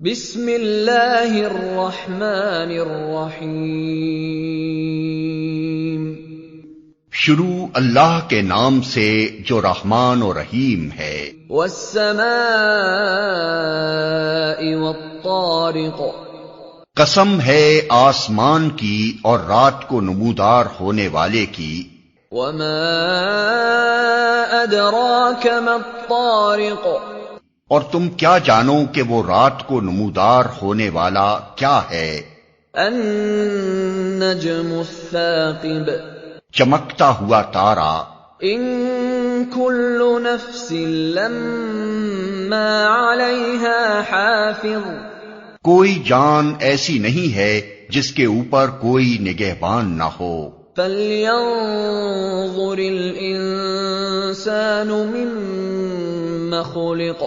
بسم اللہ الرحمن الرحیم۔ شروع اللہ کے نام سے جو رحمان و رحیم ہے۔ والسماء والطارق، قسم ہے آسمان کی اور رات کو نمودار ہونے والے کی۔ وما ادراک ما الطارق، اور تم کیا جانو کہ وہ رات کو نمودار ہونے والا کیا ہے؟ النجم الثاقب، چمکتا ہوا تارا۔ ان کل نفس لما علیہا حافظ، کوئی جان ایسی نہیں ہے جس کے اوپر کوئی نگہبان نہ ہو۔ فلینظر الانسان مما خلق،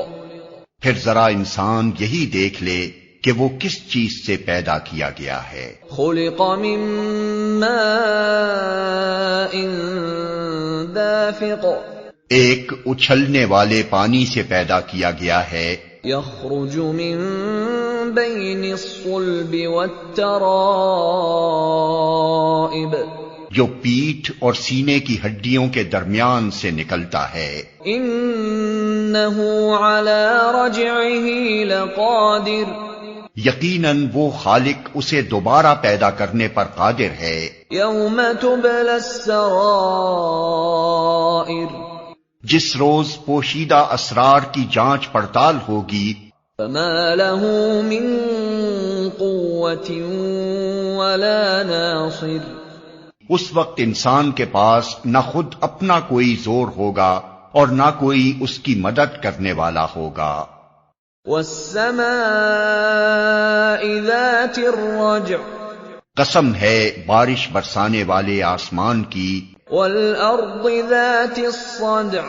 پھر ذرا انسان یہی دیکھ لے کہ وہ کس چیز سے پیدا کیا گیا ہے۔ خلق من ماء دافق، ایک اچھلنے والے پانی سے پیدا کیا گیا ہے۔ یخرج من بین الصلب والترائب، جو پیٹھ اور سینے کی ہڈیوں کے درمیان سے نکلتا ہے۔ انہ علی رجعہ لقادر، یقیناً وہ خالق اسے دوبارہ پیدا کرنے پر قادر ہے۔ یوم تبلی السرائر، جس روز پوشیدہ اسرار کی جانچ پڑتال ہوگی۔ فما له من قوة ولا ناصر، اس وقت انسان کے پاس نہ خود اپنا کوئی زور ہوگا اور نہ کوئی اس کی مدد کرنے والا ہوگا۔ والسماء ذات الرجع، قسم ہے بارش برسانے والے آسمان کی۔ والارض ذات الصدع،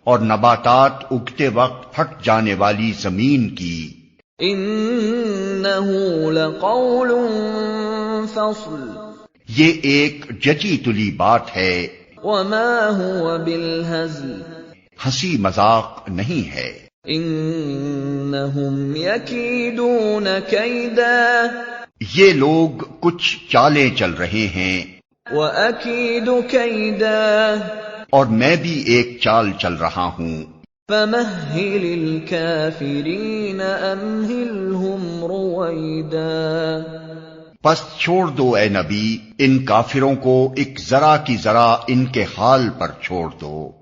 اور نباتات اگتے وقت پھٹ جانے والی زمین کی۔ انہ لقول فصل، یہ ایک جچی تلی بات ہے، وما هو بالهزل، ہنسی مذاق نہیں ہے۔ انہم یکیدون کیدا، یہ لوگ کچھ چالیں چل رہے ہیں، وَأَكِيدُ كَيْدًا، اور میں بھی ایک چال چل رہا ہوں۔ فَمَهِّلِ الْكَافِرِينَ أَمْهِلْهُمْ رُوَيْدًا، پس چھوڑ دو اے نبی ان کافروں کو، ایک ذرا کی ذرا ان کے حال پر چھوڑ دو۔